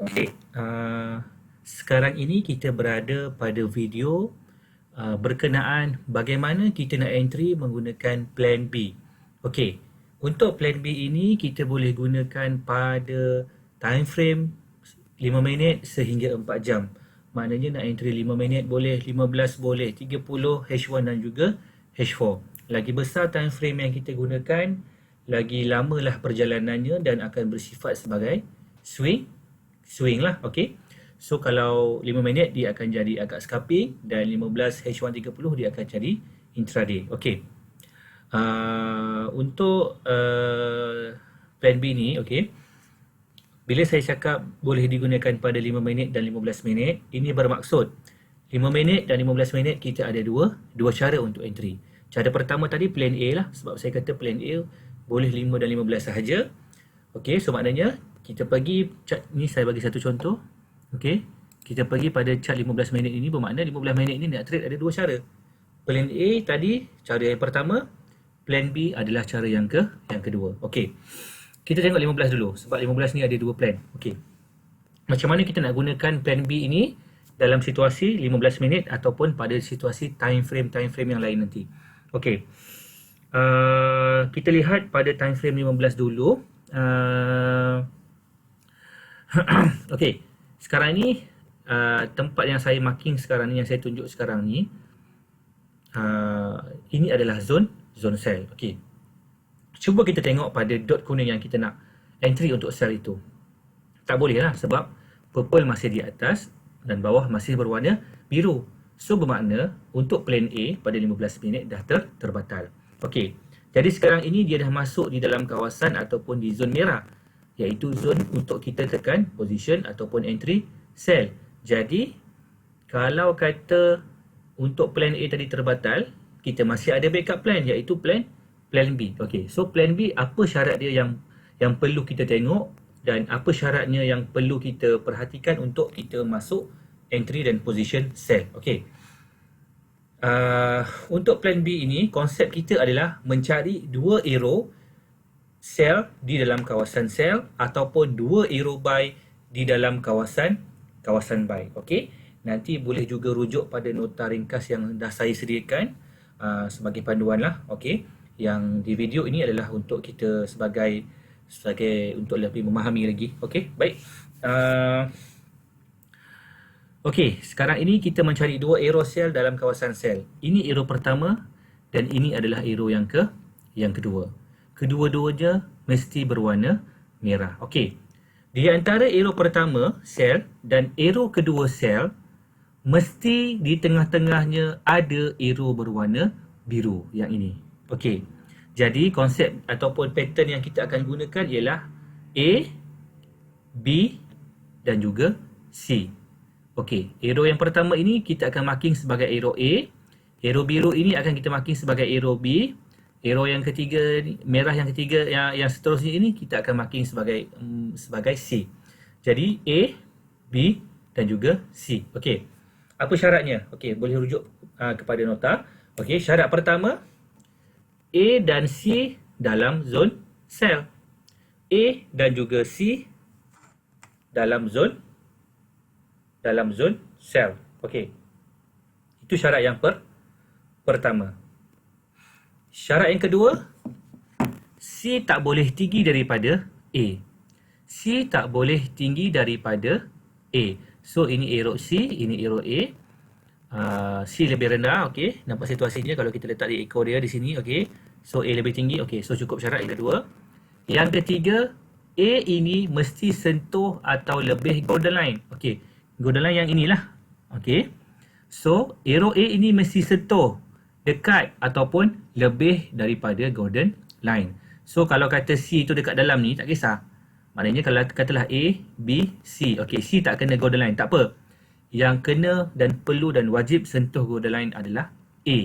Okey, sekarang ini kita berada pada video berkenaan bagaimana kita nak entry menggunakan plan B. Okey, untuk plan B ini kita boleh gunakan pada time frame 5 minit sehingga 4 jam. Maknanya nak entry 5 minit boleh, 15 boleh, 30, H1 dan juga H4. Lagi besar time frame yang kita gunakan, lagi lamalah perjalanannya dan akan bersifat sebagai swing lah, okey. So kalau 5 minit dia akan jadi agak scalping dan 15 H130 dia akan jadi intraday. Okey. Untuk plan B ni, okey. Bila saya cakap boleh digunakan pada 5 minit dan 15 minit, ini bermaksud 5 minit dan 15 minit kita ada dua cara untuk entry. Cara pertama tadi plan A lah, sebab saya kata plan A boleh 5 dan 15 sahaja. Okey, so maknanya kita pergi chart ni, saya bagi satu contoh. Okey, kita pergi pada chart 15 minit ini, bermakna 15 minit ini nak trade ada dua cara. Plan A tadi cara yang pertama, plan B adalah cara yang kedua. Okey. Kita tengok 15 dulu sebab 15 ni ada dua plan. Okey. Macam mana kita nak gunakan plan B ini dalam situasi 15 minit ataupun pada situasi time frame yang lain nanti. Okey. Kita lihat pada time frame 15 dulu. Okey. Sekarang ni tempat yang saya marking sekarang ni, yang saya tunjuk sekarang ni, ini adalah zone sell. Okey. Cuba kita tengok pada dot kuning yang kita nak entry untuk sell itu. Tak boleh lah sebab purple masih di atas dan bawah masih berwarna biru. So bermakna untuk plan A pada 15 minit dah terbatal. Okey. Jadi sekarang ini dia dah masuk di dalam kawasan ataupun di zon merah, iaitu zon untuk kita tekan position ataupun entry sell. Jadi kalau kata untuk plan A tadi terbatal, kita masih ada backup plan, iaitu plan B. Okey, so plan B apa syarat dia yang perlu kita tengok dan apa syaratnya yang perlu kita perhatikan untuk kita masuk entry dan position sell. Okey. Untuk plan B ini, konsep kita adalah mencari dua arrow sell di dalam kawasan sell ataupun dua arrow buy di dalam kawasan buy. Okey. Nanti boleh juga rujuk pada nota ringkas yang dah saya sediakan sebagai panduan lah. Okey. Yang di video ini adalah untuk kita sebagai untuk lebih memahami lagi. Okey, baik. Okey, sekarang ini kita mencari dua arrow sell dalam kawasan sell. Ini arrow pertama dan ini adalah arrow yang kedua. Kedua-duanya mesti berwarna merah. Okey. Di antara arrow pertama sell dan arrow kedua sell, mesti di tengah-tengahnya ada arrow berwarna biru yang ini. Okey. Jadi konsep ataupun pattern yang kita akan gunakan ialah A, B dan juga C. Okey, arrow yang pertama ini kita akan marking sebagai arrow A. Arrow biru ini akan kita marking sebagai arrow B. Arrow yang ketiga, merah yang ketiga, yang seterusnya ini kita akan marking sebagai C. Jadi A, B dan juga C. Okey. Apa syaratnya? Okey, boleh rujuk kepada nota. Okey, syarat pertama, A dan C dalam zone sell. A dan juga C dalam zone sell. Okey. Itu syarat yang pertama. Syarat yang kedua, C tak boleh tinggi daripada A. C tak boleh tinggi daripada A. So ini arrow C, ini arrow A. C lebih rendah, okey. Nampak situasinya kalau kita letak di ekor dia di sini, okey. So A lebih tinggi, okey. So cukup syarat yang kedua. Yang ketiga, A ini mesti sentuh atau lebih golden line. Okey. Golden line yang inilah. Okey. So arrow A ini mesti sentuh dekat ataupun lebih daripada golden line. So kalau kata C itu dekat dalam ni, tak kisah. Maknanya kalau katalah A, B, C. Okey, C tak kena golden line, tak apa. Yang kena dan perlu dan wajib sentuh golden line adalah A.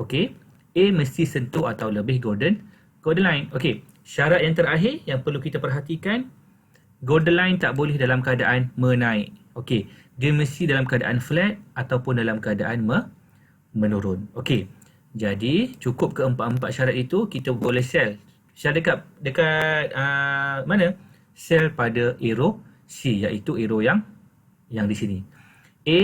Okey. A mesti sentuh atau lebih golden line. Okey. Syarat yang terakhir yang perlu kita perhatikan, golden line tak boleh dalam keadaan menaik. Okey. Dia mesti dalam keadaan flat ataupun dalam keadaan menurun. Okey. Jadi cukup keempat-empat syarat itu kita boleh sell. Sell dekat mana? Sell pada arrow C, iaitu arrow yang di sini. A,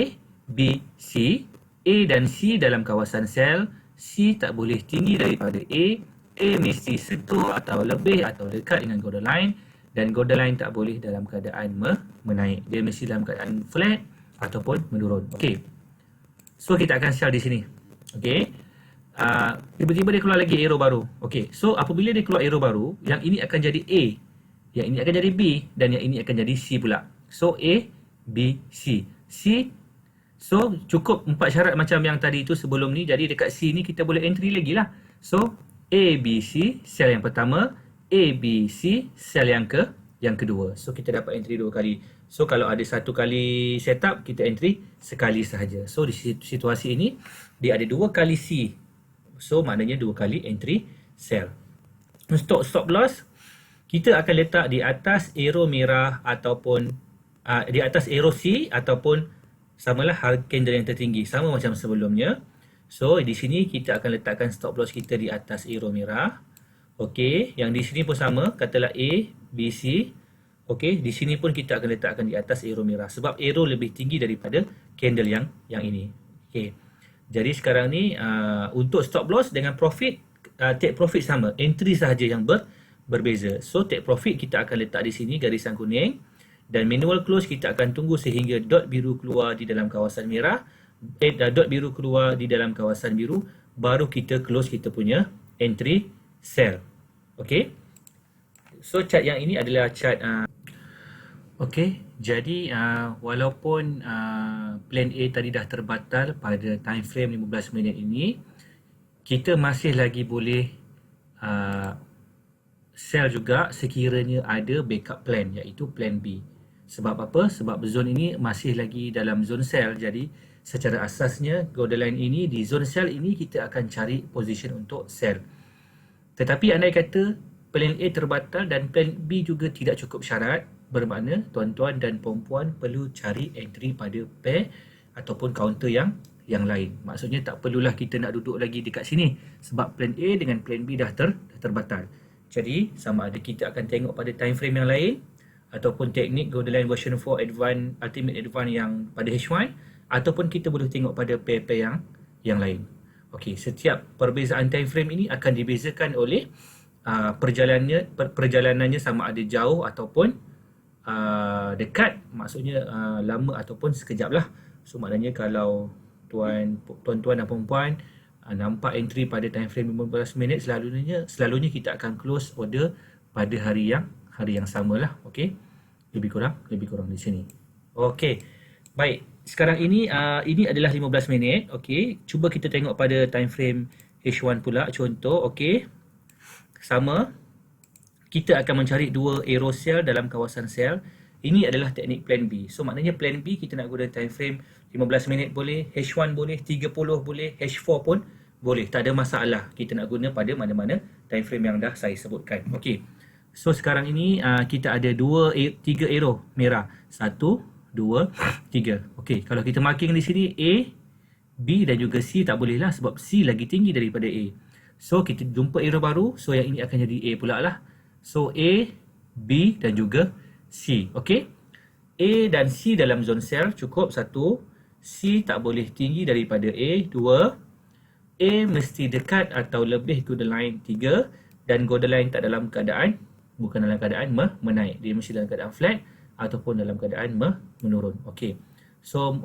B, C. A dan C dalam kawasan sel. C tak boleh tinggi daripada A. A mesti sentuh atau lebih atau dekat dengan golden line. Dan golden line tak boleh dalam keadaan menaik. Dia mesti dalam keadaan flat ataupun menurun. Okey. So kita akan share di sini. Okey. Tiba-tiba dia keluar lagi arrow baru. Okey. So apabila dia keluar arrow baru, yang ini akan jadi A, yang ini akan jadi B dan yang ini akan jadi C pula. So A, B, C. C. So cukup 4 syarat macam yang tadi itu sebelum ni. Jadi dekat C ni kita boleh entry lagi lah. So A, B, C sel yang pertama, A, B, C sel yang kedua. So kita dapat entry 2 kali. So kalau ada 1 kali setup, kita entry sekali sahaja. So di situasi ini dia ada 2 kali C. So maknanya 2 kali entry sel. Untuk stop loss, kita akan letak di atas arrow merah ataupun di atas arrow C ataupun samalah harga candle yang tertinggi, sama macam sebelumnya. So di sini kita akan letakkan stop loss kita di atas arrow merah. Okey, yang di sini pun sama, katalah A, B, C. Okey, di sini pun kita akan letakkan di atas arrow merah sebab arrow lebih tinggi daripada candle yang ini. Okey. Jadi sekarang ni untuk stop loss dengan profit, take profit sama, entry sahaja yang berbeza. So take profit kita akan letak di sini garisan kuning dan manual close kita akan tunggu sehingga dot biru keluar di dalam kawasan merah, dot biru keluar di dalam kawasan biru, baru kita close kita punya entry sell. Okey. So chart yang ini adalah chart okey, jadi walaupun plan A tadi dah terbatal pada time frame 15 minit ini, kita masih lagi boleh sell juga sekiranya ada backup plan, iaitu plan B. Sebab apa? Sebab zone ini masih lagi dalam zone sell. Jadi secara asasnya golden line ini, di zone sell ini kita akan cari position untuk sell. Tetapi andai kata plan A terbatal dan plan B juga tidak cukup syarat, bermakna tuan-tuan dan puan-puan perlu cari entry pada pair ataupun counter yang lain. Maksudnya tak perlulah kita nak duduk lagi dekat sini sebab plan A dengan plan B dah terbatal. Jadi sama ada kita akan tengok pada time frame yang lain ataupun teknik golden line version 4 advance, ultimate advance yang pada H1, ataupun kita boleh tengok pada pair-pair yang lain. Okey, setiap perbezaan time frame ini akan dibezakan oleh perjalanannya sama ada jauh ataupun dekat, maksudnya lama ataupun sekejap lah. So maknanya kalau tuan-tuan dan perempuan nampak entry pada time frame 15 minit, selalunya kita akan close order pada hari yang sama lah. Okey, lebih kurang di sini. Okey, baik. Sekarang ini adalah 15 minit. Okey, cuba kita tengok pada time frame H1 pula. Contoh, okey, sama. Kita akan mencari 2 arrow sell dalam kawasan sell. Ini adalah teknik plan B. So maknanya plan B kita nak guna time frame 15 minit boleh, H1 boleh, 30 boleh, H4 pun boleh. Tak ada masalah. Kita nak guna pada mana-mana time frame yang dah saya sebutkan. Okey. So sekarang ini kita ada 3 arrow merah. 1, 2, 3. Okey, kalau kita marking di sini A, B dan juga C tak boleh lah sebab C lagi tinggi daripada A. So kita jumpa arrow baru. So yang ini akan jadi A pula lah. So A, B dan juga C. Okey. A dan C dalam zone sell cukup 1. C tak boleh tinggi daripada A. 2. A mesti dekat atau lebih golden line. 3. Dan golden line tak dalam keadaan, bukan dalam keadaan menaik. Dia mesti dalam keadaan flat ataupun dalam keadaan menurun. Okey. So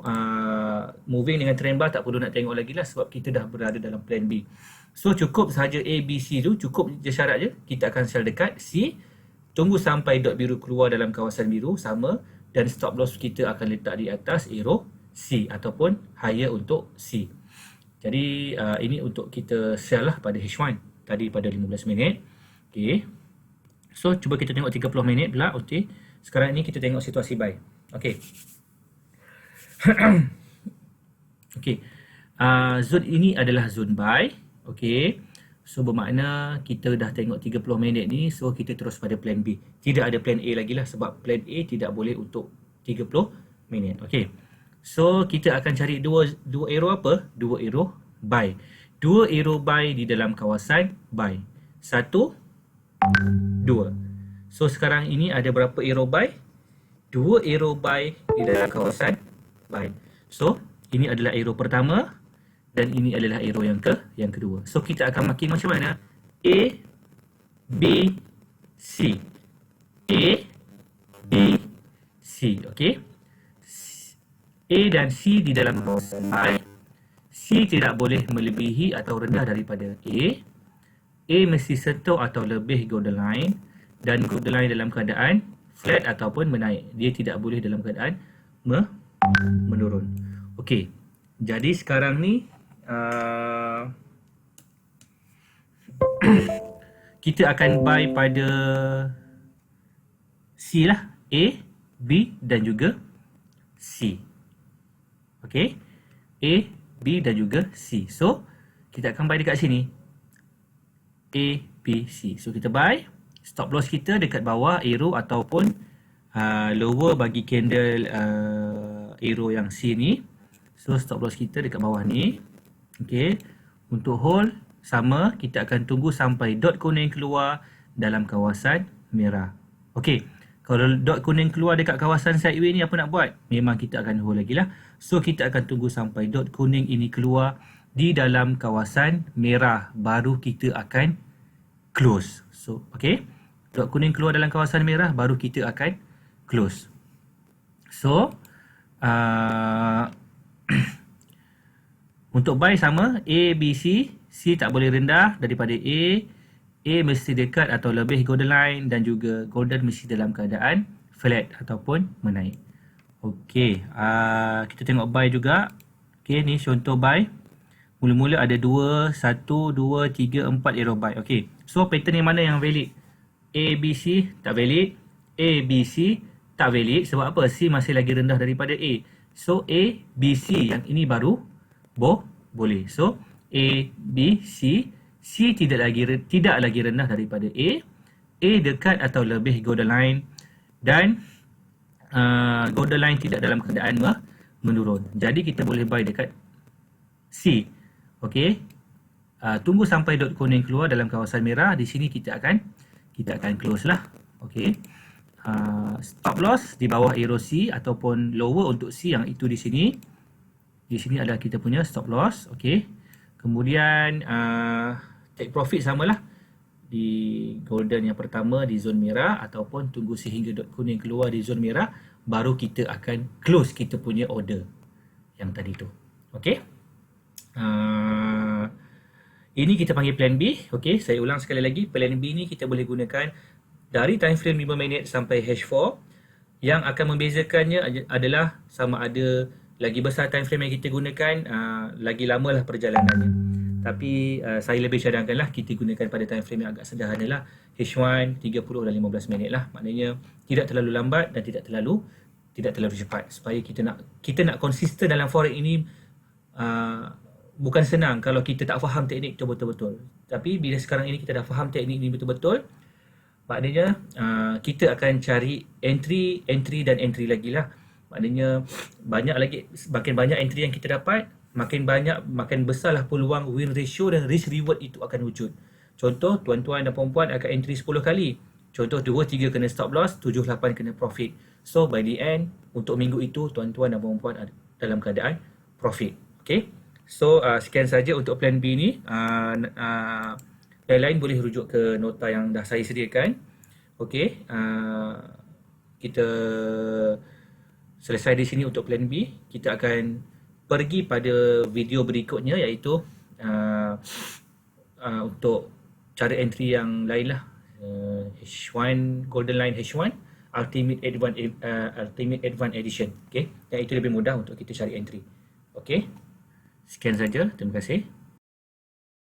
moving dengan trend bar tak perlu nak tengok lagi lah sebab kita dah berada dalam plan B. So cukup sahaja A, B, C tu, cukup je syarat je. Kita akan sell dekat C, tunggu sampai dot biru keluar dalam kawasan biru, sama, dan stop loss kita akan letak di atas arrow C ataupun higher untuk C. Jadi ini untuk kita sell lah pada H1 tadi pada 15 minit. Okay. So cuba kita tengok 30 minit pula. Okay. Sekarang ini kita tengok situasi buy. Okay. Okay. Zone ini adalah zone buy. Okay. So bermakna kita dah tengok 30 minit ni. So kita terus pada plan B. Tidak ada plan A lagi lah sebab plan A tidak boleh untuk 30 minit. Okay. So kita akan cari dua arrow apa? Dua arrow buy. Dua arrow buy di dalam kawasan buy. 1, 2. So sekarang ini ada berapa arrow buy? dua arrow buy di dalam kawasan buy. So, ini adalah arrow pertama dan ini adalah arrow yang kedua. So, kita akan marking macam mana? A, B, C. A, B, C. Okey. A dan C di dalam kawasan buy. C tidak boleh melebihi atau rendah daripada A. A mesti sentuh atau lebih golden line dan golden line dalam keadaan flat ataupun menaik. Dia tidak boleh dalam keadaan menurun. Okey. Jadi sekarang ni kita akan buy pada C lah. A, B dan juga C. Okey. A, B dan juga C. So, kita akan buy dekat sini. A, B, C. So, kita buy. Stop loss kita dekat bawah arrow ataupun lower bagi candle arrow yang C ni. So, stop loss kita dekat bawah ni. Okey. Untuk hold, sama. Kita akan tunggu sampai dot kuning keluar dalam kawasan merah. Okey. Kalau dot kuning keluar dekat kawasan sideway ni, apa nak buat? Memang kita akan hold lagi lah. So, kita akan tunggu sampai dot kuning ini keluar di dalam kawasan merah. Baru kita akan close. So, okay. Dot kuning keluar dalam kawasan merah, baru kita akan close. So, untuk buy sama, A, B, C. C tak boleh rendah daripada A. A mesti dekat atau lebih golden line dan juga golden mesti dalam keadaan flat ataupun menaik. Okey, kita tengok buy juga. Okey, ni contoh buy. Mula-mula ada 2, 1, 2, 3, 4 arrow buy. Okey, so pattern yang mana yang valid? A, B, C tak valid. A, B, C tak valid. Sebab apa? C masih lagi rendah daripada A. So, A, B, C yang ini baru boleh. So, A, B, C. C tidak lagi rendah daripada A. A dekat atau lebih golden line dan golden line tidak dalam keadaan menurun. Jadi kita boleh buy dekat C. Okey. Tunggu sampai dot kuning keluar dalam kawasan merah. Di sini kita akan close lah. Okey. Stop loss di bawah arrow C ataupun lower untuk C yang itu di sini. Di sini adalah kita punya stop loss. Okey. Kemudian take profit samalah di golden yang pertama di zon merah ataupun tunggu sehingga dot kuning keluar di zon merah, baru kita akan close kita punya order yang tadi tu. Okey. Ini kita panggil plan B. Okey, saya ulang sekali lagi. Plan B ni kita boleh gunakan dari time frame 5 minit sampai H4. Yang akan membezakannya adalah sama ada lagi besar time frame yang kita gunakan, lagi lamalah perjalanannya. Tapi saya lebih cadangkanlah kita gunakan pada time frame yang agak sederhana lah. H1 30 dan 15 minit lah. Maknanya tidak terlalu lambat dan tidak terlalu cepat. Supaya kita nak konsisten dalam forex ini bukan senang kalau kita tak faham teknik tu betul-betul. Tapi bila sekarang ini kita dah faham teknik ini betul-betul, maknanya kita akan cari entry dan entry lagi lah. Maknanya makin banyak entry yang kita dapat, makin besarlah peluang win ratio dan risk reward itu akan wujud. Contoh, tuan-tuan dan puan-puan akan entry 10 kali. Contoh 2-3 kena stop loss, 7-8 kena profit. So by the end, untuk minggu itu tuan-tuan dan puan-puan dalam keadaan profit. Okay. So sekian saja untuk plan B ni. Lain-lain boleh rujuk ke nota yang dah saya sediakan. Okay. Kita selesai di sini untuk plan B. Kita akan pergi pada video berikutnya, iaitu untuk cara entry yang lain lah. H1 golden line H1 Ultimate Advanced Edition. Okay, yang itu lebih mudah untuk kita cari entry. Okay, sekian saja, terima kasih.